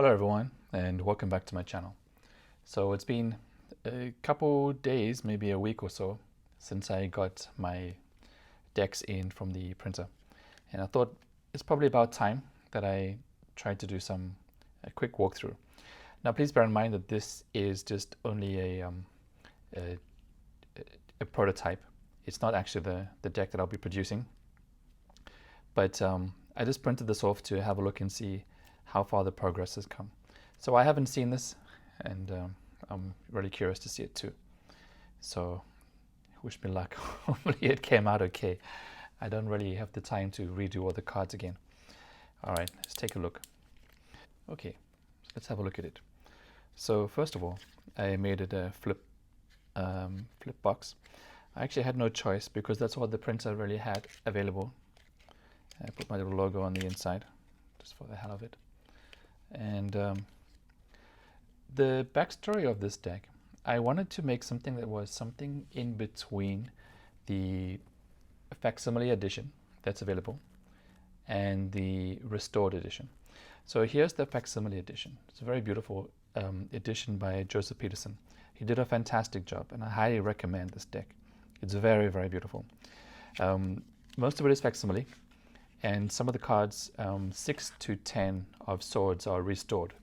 Hello everyone, and welcome back to my channel. So it's been a couple days, maybe a week or so, since I got my decks in from the printer, and I thought it's probably about time that I tried to do a quick walkthrough. Now please bear in mind that this is just only a, a prototype. It's not actually the deck that I'll be producing, but I just printed this off to have a look and see how far the progress has come. So I haven't seen this, and I'm really curious to see it too. So wish me luck. Hopefully it came out okay. I don't really have the time to redo all the cards again. All right, let's take a look. Okay, let's have a look at it. So first of all, I made it a flip box. I actually had no choice because that's all the printer really had available. I put my little logo on the inside, just for the hell of it. And the backstory of this deck, I wanted to make something that was something in between the facsimile edition that's available and the restored edition. So here's the facsimile edition. It's a very beautiful edition by Joseph Peterson. He did a fantastic job, and I highly recommend this deck. It's very, very beautiful. Most of it is facsimile, and some of the cards, 6 to 10 of swords, are restored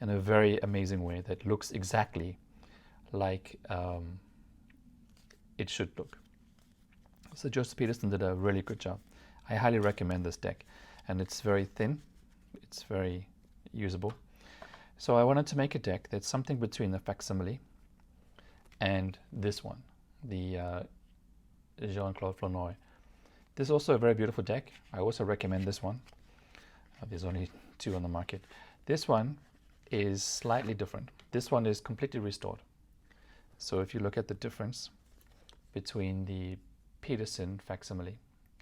in a very amazing way that looks exactly like it should look. So Joseph Peterson did a really good job. I highly recommend this deck, and it's very thin, it's very usable. So I wanted to make a deck that's something between the facsimile and this one, the Jean Claude Flornoy. This is also a very beautiful deck. I also recommend this one. There's only 2 on the market. This one is slightly different. This one is completely restored. So if you look at the difference between the Peterson facsimile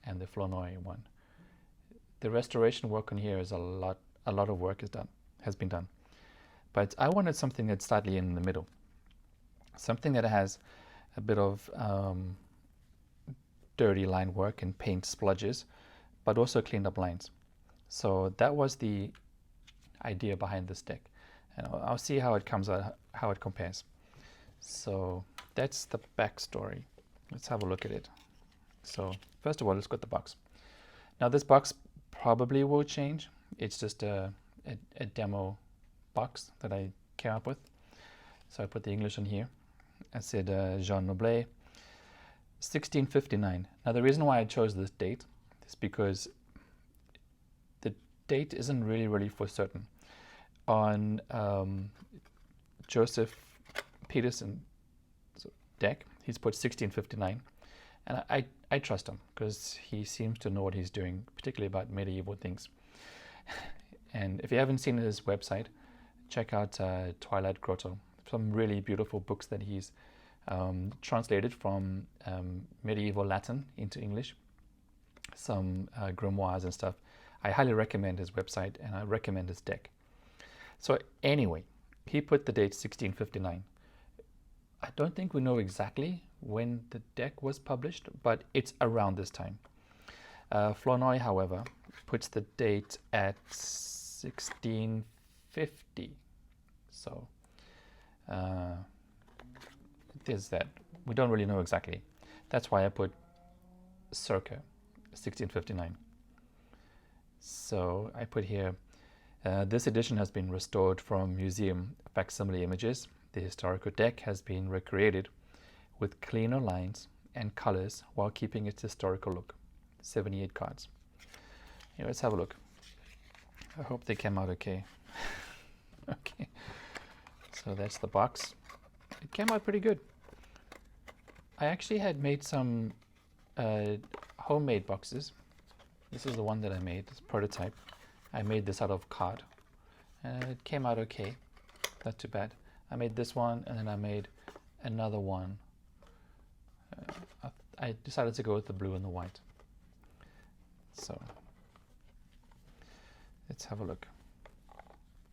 and the Flornoy one, the restoration work on here is a lot of work has been done. But I wanted something that's slightly in the middle, something that has a bit of dirty line work and paint splodges, but also cleaned up lines. So that was the idea behind this deck, and I'll see how it comes out, how it compares. So that's the backstory. Let's have a look at it. So first of all, let's go to the box. Now this box probably will change. It's just a demo box that I came up with. So I put the English in here. I said Jean Noblet, 1659. Now the reason why I chose this date is because the date isn't really for certain. On Joseph Peterson's deck, he's put 1659, and I trust him because he seems to know what he's doing, particularly about medieval things. And if you haven't seen his website, check out Twilight Grotto. Some really beautiful books that he's translated from medieval Latin into English, some grimoires and stuff. I highly recommend his website, and I recommend his deck. So anyway, he put the date 1659. I don't think we know exactly when the deck was published, but it's around this time. Flornoy, however, puts the date at 1650. So there's that. We don't really know exactly. That's why I put circa 1659. So I put here, this edition has been restored from museum facsimile images. The historical deck has been recreated with cleaner lines and colors while keeping its historical look. 78 cards. Here, let's have a look. I hope they came out okay. Okay. So that's the box. It came out pretty good. I actually had made some homemade boxes. This is the one that I made, this prototype. I made this out of card. It came out okay, not too bad. I made this one, and then I made another one. I decided to go with the blue and the white. So let's have a look.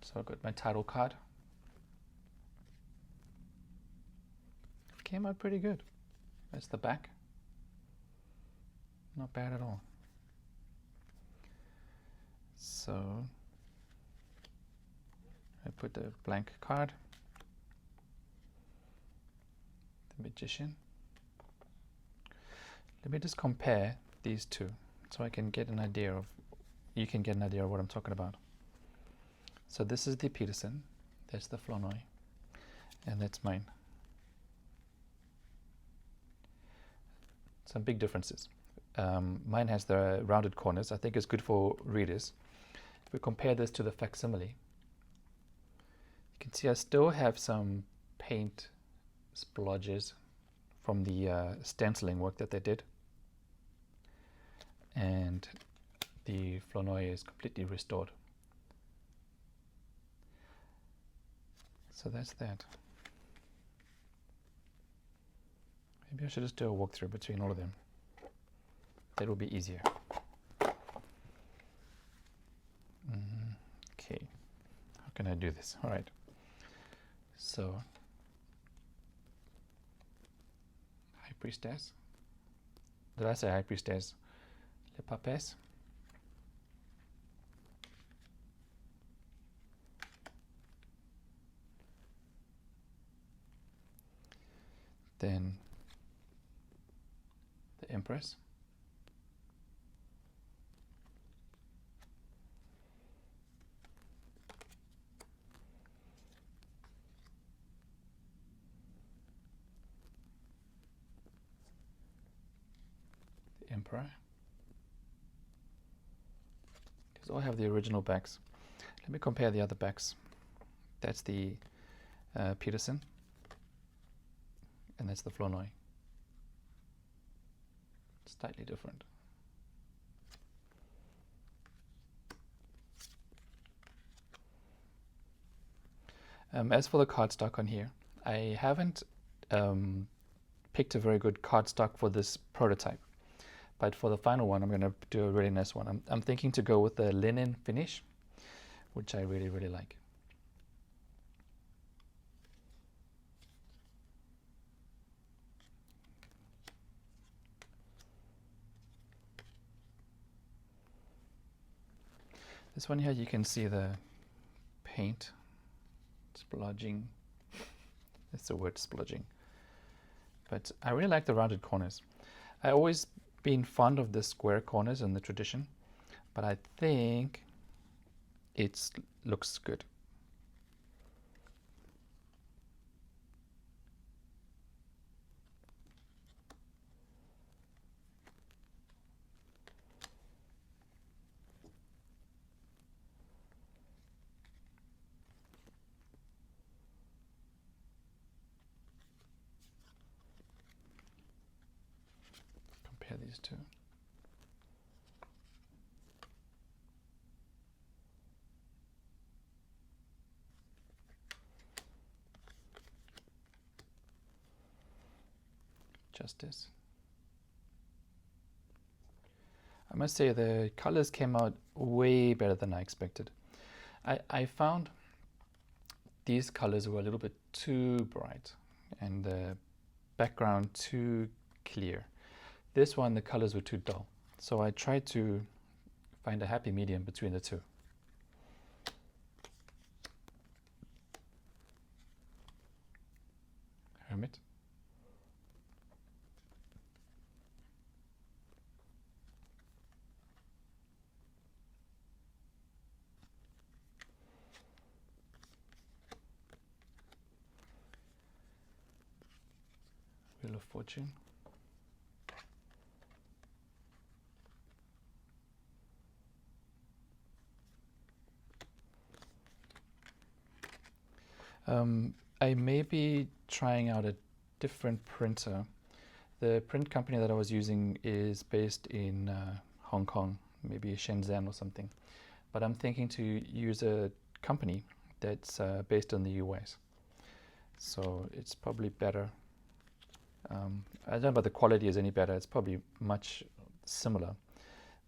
So I got my title card. It came out pretty good. That's the back. Not bad at all. So put a blank card. The Magician. Let me just compare these two so I can get an idea of, you can get an idea of what I'm talking about. So this is the Peterson, that's the Flornoy, and that's mine. Some big differences. Mine has the rounded corners. I think it's good for readers. If we compare this to the facsimile, you can see I still have some paint splodges from the stenciling work that they did. And the Flornoy is completely restored. So that's that. Maybe I should just do a walkthrough between all of them. That will be easier. Okay, how can I do this? All right. So, High Priestess. Did I say High Priestess? Le Papesse. Then the Empress. The Emperor. These all have the original backs. Let me compare the other backs. That's the Peterson. And that's the Flornoy. Slightly different. As for the cardstock on here, I haven't picked a very good cardstock for this prototype. But for the final one, I'm going to do a really nice one. I'm thinking to go with the linen finish, which I really, really like. This one here, you can see the paint splodging. That's the word, splodging. But I really like the rounded corners. I always been fond of the square corners in the tradition, but I think it looks good. Compare these two. Justice. I must say the colors came out way better than I expected. I found these colors were a little bit too bright and the background too clear. This one, the colors were too dull. So I tried to find a happy medium between the two. Hermit. Wheel of Fortune. I may be trying out a different printer. The print company that I was using is based in Hong Kong, maybe Shenzhen or something. But I'm thinking to use a company that's based in the US. So it's probably better. I don't know if the quality is any better. It's probably much similar.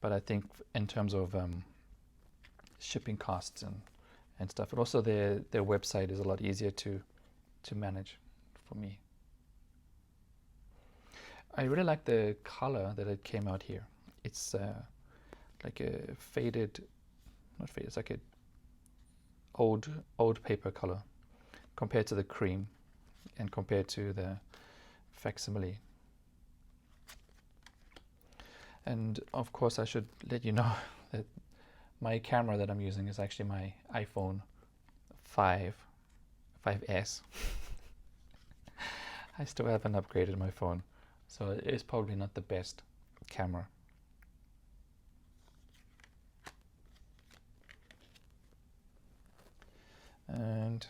But I think in terms of shipping costs and stuff, and also their website is a lot easier to manage for me. I really like the color that it came out here. It's like a faded, not faded, it's like a old paper color compared to the cream and compared to the facsimile. And of course I should let you know that my camera that I'm using is actually my iPhone 5S. I still haven't upgraded my phone, so it is probably not the best camera. And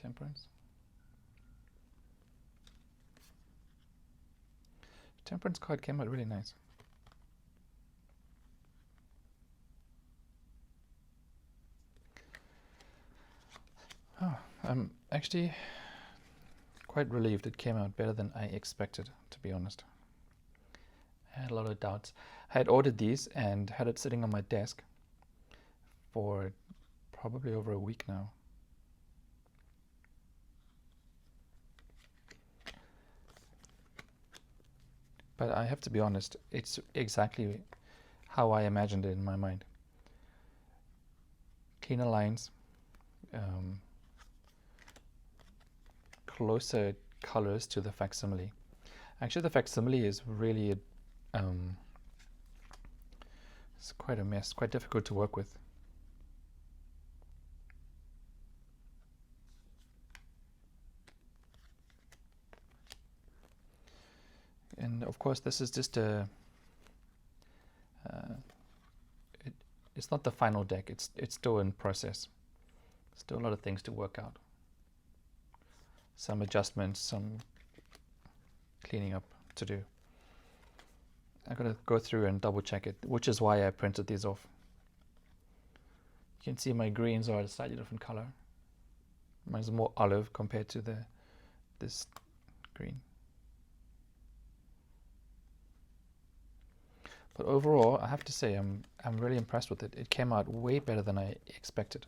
Temperance. Temperance card came out really nice. Oh, I'm actually quite relieved it came out better than I expected, to be honest. I had a lot of doubts. I had ordered these and had it sitting on my desk for probably over a week now. But I have to be honest, it's exactly how I imagined it in my mind. Cleaner lines, closer colors to the facsimile. Actually, the facsimile is really, it's quite a mess, quite difficult to work with. And of course, this is just a, it's not the final deck, it's still in process. Still a lot of things to work out. Some adjustments, some cleaning up to do. I gotta go through and double check it, which is why I printed these off. You can see my greens are a slightly different color. Mine's more olive compared to this green. But overall, I have to say I'm really impressed with it. It came out way better than I expected.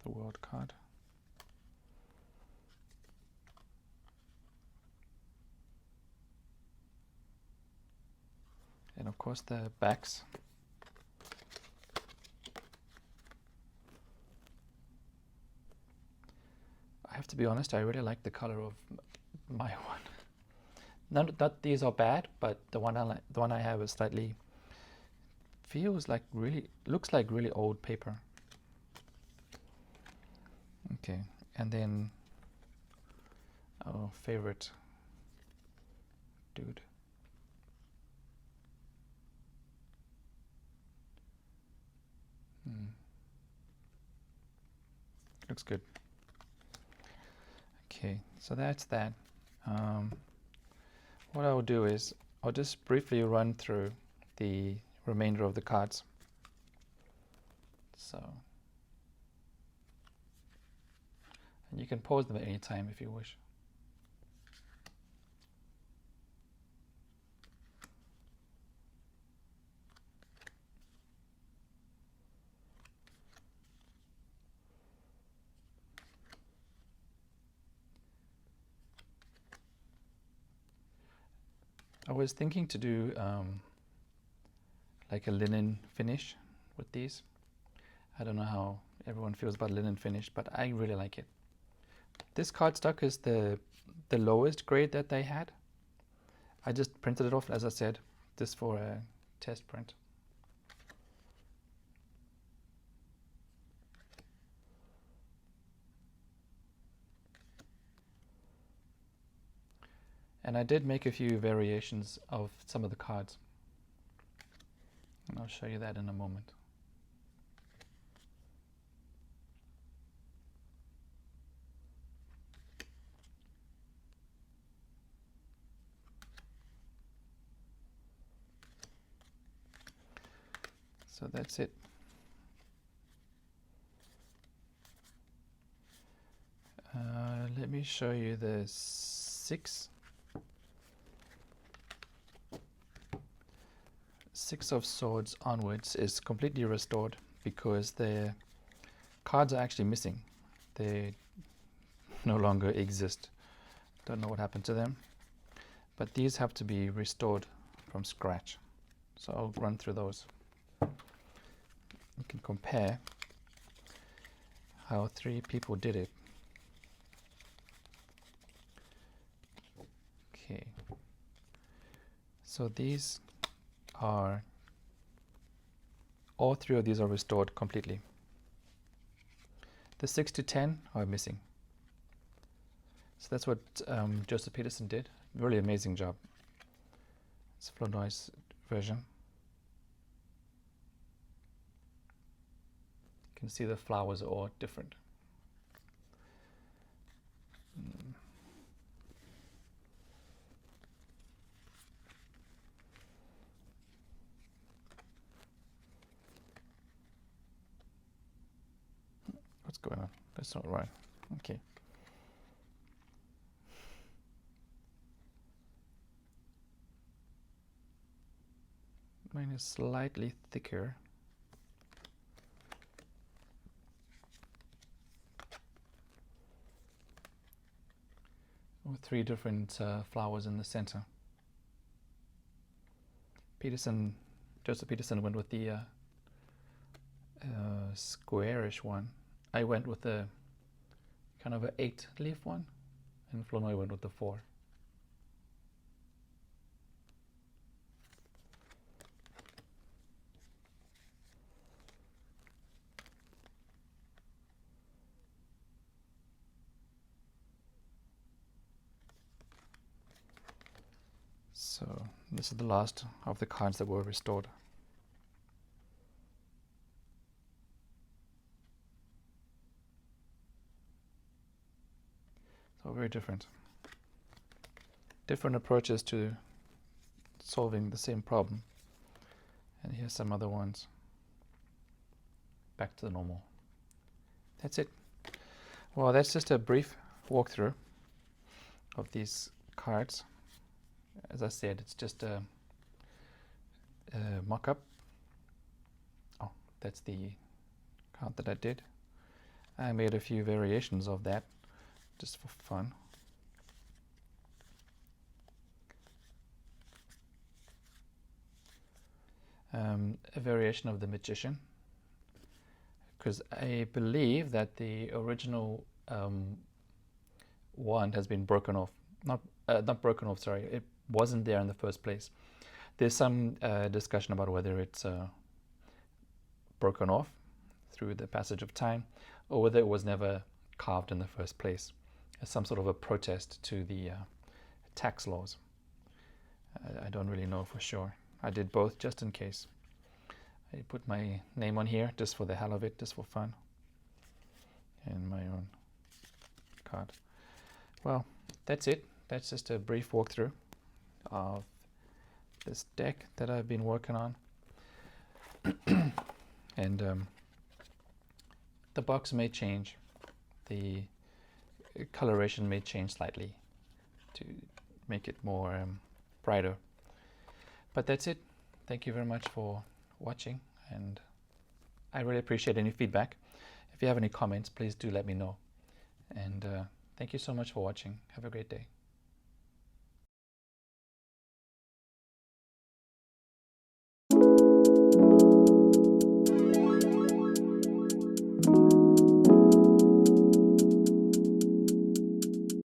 The World card. And of course the backs. I have to be honest, I really like the color of my one. Not that these are bad, but the one I have is slightly, feels like looks like really old paper. Okay, and then our favorite dude. Looks good. Okay, so that's that. What I'll do is I'll just briefly run through the remainder of the cards. So, and you can pause them at any time if you wish. I was thinking to do like a linen finish with these. I don't know how everyone feels about linen finish, but I really like it. This cardstock is the lowest grade that they had. I just printed it off, as I said, just for a test print. And I did make a few variations of some of the cards. And I'll show you that in a moment. So that's it. Let me show you the 6 Six of Swords onwards is completely restored because the cards are actually missing. They no longer exist. Don't know what happened to them. But these have to be restored from scratch. So I'll run through those. You can compare how 3 people did it. Okay. So these are, all 3 of these are restored completely. The 6 to 10 are missing. So that's what Joseph Peterson did. Really amazing job. It's Flornoy's version. You can see the flowers are all different. What's going on? That's not right. Okay. Mine is slightly thicker. With 3 different flowers in the center. Joseph Peterson went with the squarish one. I went with the kind of an 8-leaf one, and Flornoy went with the 4. So this is the last of the cards that were restored. So very different. Different approaches to solving the same problem. And here's some other ones. Back to the normal. That's it. Well, that's just a brief walkthrough of these cards. As I said, it's just a mock-up. Oh, that's the card that I did. I made a few variations of that just for fun. A variation of the Magician, because I believe that the original wand has been broken off. Not broken off, sorry. It wasn't there in the first place. There's some discussion about whether it's broken off through the passage of time, or whether it was never carved in the first place as some sort of a protest to the tax laws. I don't really know for sure. I did both just in case. I put my name on here just for the hell of it, just for fun, and my own card. Well, that's it. That's just a brief walkthrough of this deck that I've been working on. And the box may change. The coloration may change slightly to make it more brighter. But that's it. Thank you very much for watching, and I really appreciate any feedback. If you have any comments, please do let me know. And thank you so much for watching. Have a great day.